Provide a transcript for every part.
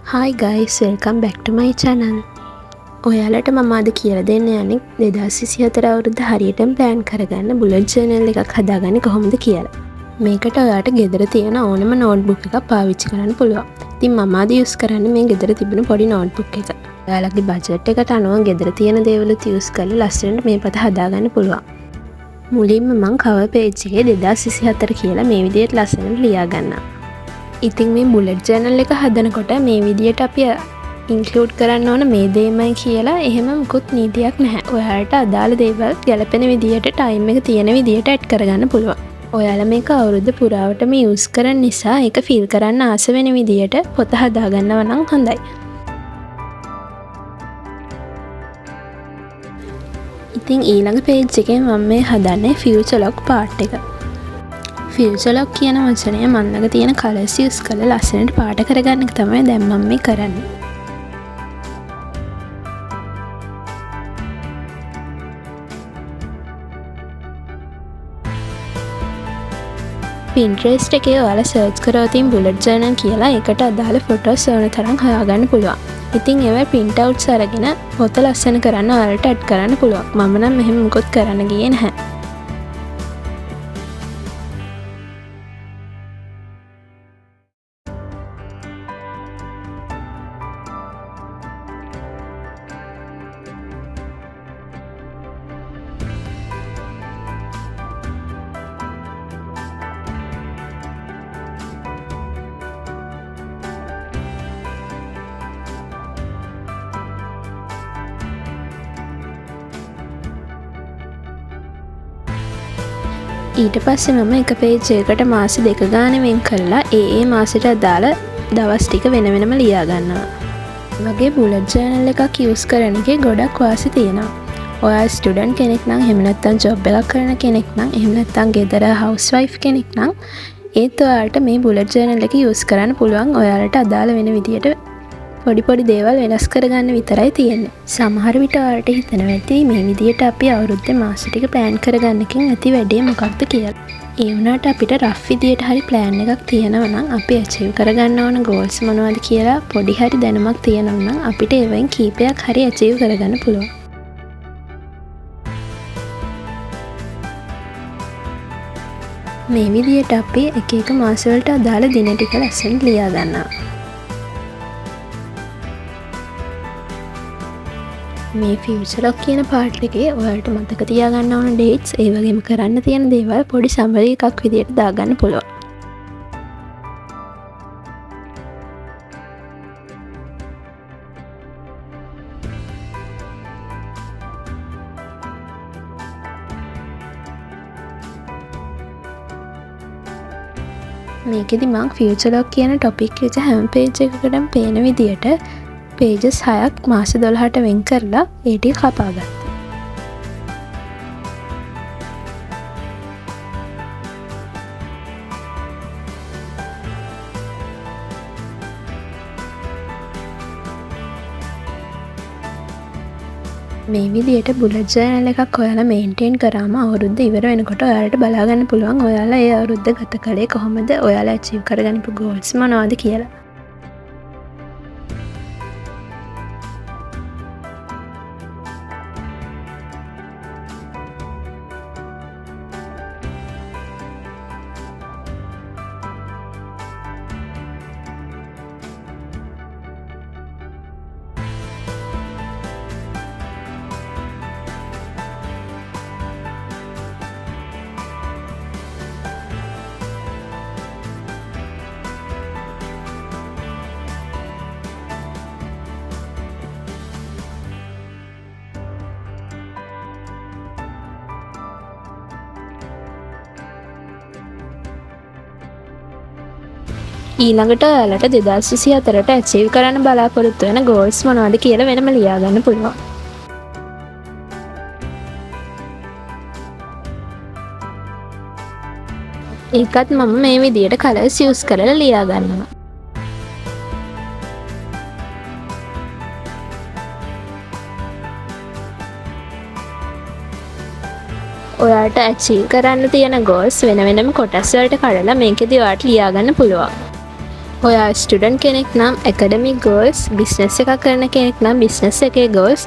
Hi guys, welcome back to my channel. ඔයාලට මම අද කියලා දෙන්න යන්නේ 2024 අවුරුද්ද හරියටම plan කරගන්න bullet journal එකක් හදාගන්නේ කොහොමද කියලා. මේකට ඔයාලට ගෙදර තියෙන ඕනම notebook එකක් පාවිච්චි කරන්න පුළුවන්. ඉතින් මම අද use කරන්නේ මේ ගෙදර තිබෙන පොඩි notebook එක. ඔයාලගේ budget එකට අනුව ගෙදර තියෙන දේවලුත් use කරලා ලස්සනට මේ පත හදාගන්න පුළුවන්. මුලින්ම මම cover page එකේ 2024 කියලා මේ විදිහට ලස්සනට ලියා ගන්නවා. ඉතින් මේ බුලට් ජර්නල් එක හදනකොට මේ විදියට අපි ඉන්ක්ලූඩ් කරන්න ඕන මේ දේමයි කියලා එහෙම මුකුත් නීතියක් නැහැ. ඔයාලට අදාළ දේවල් ගැලපෙන විදියට ටයිම් එක තියෙන විදියට ඇඩ් කරගන්න පුළුවන්. ඔයාලා මේක අවුරුද්ද පුරාවටම යූස් කරන නිසා ඒක ෆීල් කරන්න ආස වෙන විදියට පොත හදාගන්නවා නම් හොඳයි. ඉතින් ඊළඟ පේජ් එකේ මම මේ හදන්නේ ෆියුචර් ලොග් පාර්ට් එක. ෆියුචර් ලොග් කියන වචනය මන් ළඟ තියෙන කලර්ස් යූස් කරලා ලස්සනට පාට කරගන්න එක තමයි දැන් මම මේ කරන්නේ. Pinterest එකේ ඔයාලා සර්ච් කරලා තියෙන bullet journal කියලා ඒකට අදාළ ෆොටෝස් ඕන තරම් හොයාගන්න පුළුවන්. ඉතින් ඒවා print outs අරගෙන පොත ලස්සන කරන්න ඔයාලට ඇඩ් කරන්න පුළුවන්. මම නම් මෙහෙම මොකොත් කරන්න ගියේ නැහැ. ඊට පස්සේ මම එක පේජ් එකකට මාස දෙක ගානේ වෙන් කරලා ඒ මාසෙට අදාළ දවස් ටික වෙන වෙනම ලියා ගන්නවා. වගේ bullet journal එකක් use කරන එකේ ගොඩක් වාසි තියෙනවා. ඔයා ස්ටුඩන්ට් කෙනෙක් නම් එහෙම නැත්නම් ජොබ් එකක් කරන කෙනෙක් නම් එහෙම නැත්නම් ගෙදර housewife කෙනෙක් නම් ඒත් ඔයාලට මේ bullet journal එක use කරන්න පුළුවන්. ඔයාලට අදාළ වෙන විදියට පොඩි පොඩි දේවල් වෙනස් කරගන්න විතරයි තියෙන්නේ. සමහර විට ඔයාලට හිතෙනවා ඇති මේ විදියට අපි අවුරුද්දේ මාස ටික plan කරගන්න එකෙන් ඇති වැඩේ මොකක්ද කියලා. ඒ වුණාට අපිට rough විදියට හරි plan එකක් තියෙනවා නම් අපි achieve කරගන්න ඕන goals මොනවද කියලා පොඩි හරි දැනුමක් තියෙනවා නම් අපිට ඒවෙන් කීපයක් හරි achieve කරගන්න පුළුවන්. මේ විදියට අපි එක එක මාස වලට අදාළ දින ටික ලස්සනට ලියා ගන්නවා. මේ ෆියුචර් ලොග් කියන පාර්ට් එකේ ඔයාලට මතක තියාගන්න ඕන ඩේට්ස් ඒ වගේම කරන්න තියෙන දේවල් පොඩි සමරි එකක් විදියට දාගන්න පුළුවන්. මේකෙදි මම ෆියුචර් ලොග් කියන ටොපික් එක හැම පේජ් එකකටම පේන විදියට pages 6ක් මාස 12ට වෙන් කරලා ඒ ටික කපා ගත්තා. මේ විදියට bullet journal එකක් ඔයාලා maintain කරාම අවුරුද්ද ඉවර වෙනකොට ඔයාලට බලා ගන්න පුළුවන් ඔයාලා ඒ අවුරුද්ද ගත කළේ කොහොමද, ඔයාලා achieve කරගන්නපු goals මොනවද කියලා. ඊළඟට ඔයාලට 2024ට achieve කරන්න බලාපොරොත්තු වෙන goals මොනවද කියලා වෙනම ලියා ගන්න පුළුවන්. ඒකත් මම මේ විදියට colors use කරලා ලියා ගන්නවා. ඔයාලට achieve කරන්න තියෙන goals වෙන වෙනම කොටස් වලට කඩලා මේකෙදි ඔයාලට ලියා ගන්න පුළුවන්. ඔයා ස්ටුඩන්ට් කෙනෙක් නම් ඇකඩමික් ගෝල්ස්, බිස්නස් එකක් කරන කෙනෙක් නම් බිස්නස් එකේ ගෝල්ස්,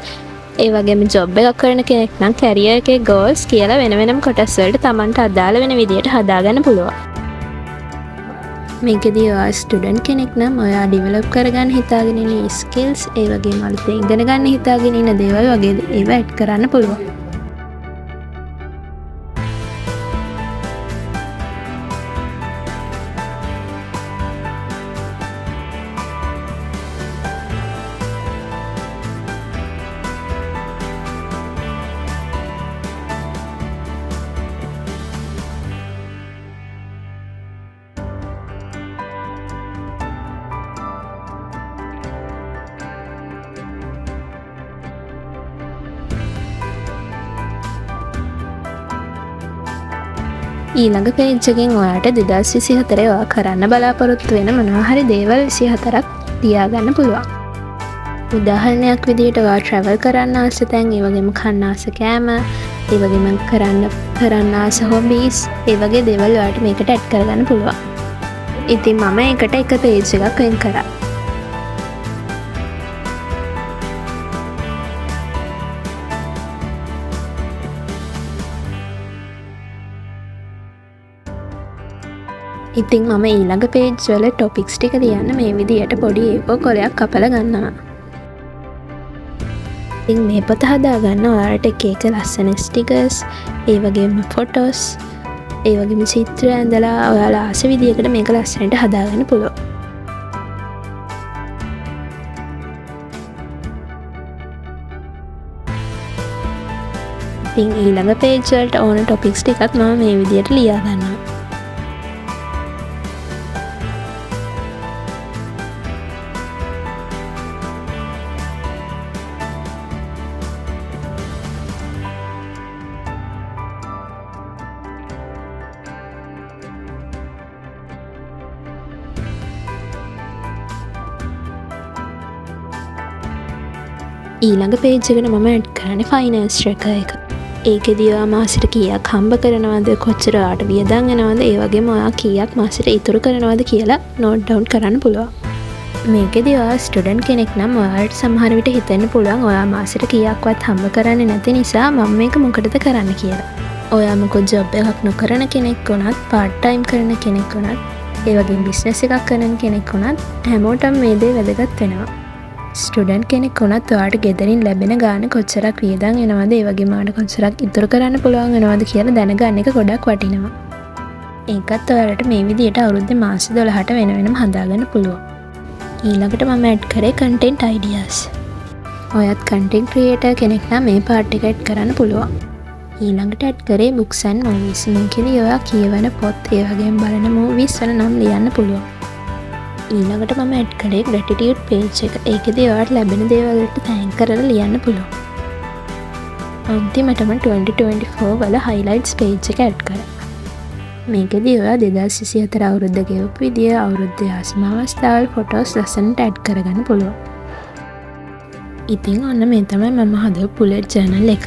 ඒ වගේම ජොබ් එකක් කරන කෙනෙක් නම් කැරියර් එකේ ගෝල්ස් කියලා වෙන වෙනම කොටස් වලට Tamanට අදාළ වෙන විදියට හදාගන්න පුළුවන්. මේකෙදී ඔයා ස්ටුඩන්ට් කෙනෙක් නම් ඔයා ඩෙවලොප් කරගන්න හිතාගෙන ඉන්න ස්කිල්ස්, ඒ වගේම අලුතෙන් ඉගෙන ගන්න හිතාගෙන ඉන්න දේවල් වගේ ඒවා ඇඩ් කරන්න පුළුවන්. ඊළඟ පේජ් එකෙන් ඔයාට 2024 ඔයා කරන්න බලාපොරොත්තු වෙන මොනවා හරි දේවල් 24ක් තියාගන්න පුළුවන්. උදාහරණයක් විදිහට ඔයා travel කරන්න ආස තැන්, ඒ වගේම කන්න ආස කෑම, ඒ වගේම කරන්න ආස hobbies, ඒ වගේ දේවල් ඔයාට මේකට ඇඩ් කරගන්න පුළුවන්. ඉතින් මම ඒකට එක පේජ් එකක් වෙන් කරා. ඉතින් මම ඊළඟ පේජ් වල ටොපික්ස් ටික ලියන්න මේ විදියට පොඩි A4 කොලයක් කපලා ගන්නවා. ඉතින් මේ පොත හදාගන්න ඔයාලට එක එක ලස්සන ස්ටිකර්ස්, ඒ වගේම ෆොටෝස්, ඒ වගේම චිත්‍ර ඇඳලා ඔයාලා ආස විදියකට මේක ලස්සනට හදාගන්න පුළුවන්. ඉතින් ඊළඟ පේජ් වලට ඕන ටොපික්ස් ටිකක් මම මේ විදියට ලියා ගන්නවා. ඊළඟ පේජ් එකට මම ඇඩ් කරන්නේ ෆයිනෑන්ස් ට්‍රැකර් එක. ඒකෙදී ඔයා මාසෙට කීයක් හම්බ කරනවද, කොච්චර ඔයාට වියදම් වෙනවද, ඒ වගේම ඔයා කීයක් මාසෙට ඉතුරු කරනවද කියලා නෝට් ඩවුන් කරන්න පුළුවන්. මේකෙදී ඔයා ස්ටුඩන්ට් කෙනෙක් නම් ඔයාලට සමහර විට හිතෙන්න පුළුවන් ඔයා මාසෙට කීයක්වත් හම්බ කරන්නේ නැති නිසා මම මේක මොකටද කරන්න කියලා. ඔයා මොකද ජොබ් එකක් නොකරන කෙනෙක් වුණත්, පාර්ට් ටයිම් කරන කෙනෙක් වුණත්, ඒ වගේම බිස්නස් එකක් කරන කෙනෙක් වුණත් හැමෝටම මේ දේ වැදගත් වෙනවා. ස්ටුඩන්ට් කෙනෙක් වුණත් ඔයාට ගෙදරින් ලැබෙන ගාණ කොච්චරක් වියදම් වෙනවද, ඒ වගේම ඔයාට කොච්චරක් ඉතුරු කරන්න පුළුවන් වෙනවද කියලා දැනගන්න එක ගොඩක් වටිනවා. ඒකත් ඔයාලට මේ විදිහට අවුරුද්දේ මාස 12ට වෙන වෙනම හදාගන්න පුළුවන්. ඊළඟට මම ඇඩ් කරේ content ideas. ඔයත් content creator කෙනෙක් නම් මේ part එක ඇඩ් කරන්න පුළුවන්. ඊළඟට ඇඩ් කරේ books and movies. මේකෙදී ඔයා කියවන පොත්, ඒ වගේම බලන movies වල නම් ලියන්න පුළුවන්. ඊළඟට මම ඇඩ් කරේ gratitude page එක. ඒකෙදී ඔයාලට ලැබෙන දේවල් වලට thank කරලා ලියන්න පුළුවන්. අන්තිමටම 2024 වල highlights page එක ඇඩ් කරා. මේකෙදී ඔයා 2024 අවුරුද්ද ගෙවපු විදිය, අවුරුද්දේ ආසම අවස්ථාවල් ෆොටෝස් ලස්සනට ඇඩ් කරගන්න පුළුවන්. ඉතින් ඔන්න මේ තමයි මම හදපු bullet journal එක.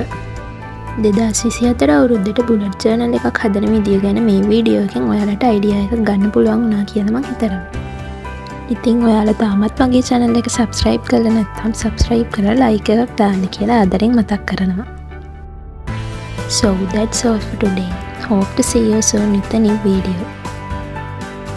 2024 අවුරුද්දට bullet journal එකක් හදන විදිය ගැන මේ වීඩියෝ එකෙන් ඔයාලට අයිඩියා එකක් ගන්න පුළුවන් වුණා කියලා මම හිතනවා. ඉතින් ඔයාලා තාමත් මගේ channel එක subscribe කරලා නැත්නම් subscribe කරලා like එකක් දාන්න කියලා ආදරෙන් මතක් කරනවා. So that's all for today. Hope to see you soon with a new video.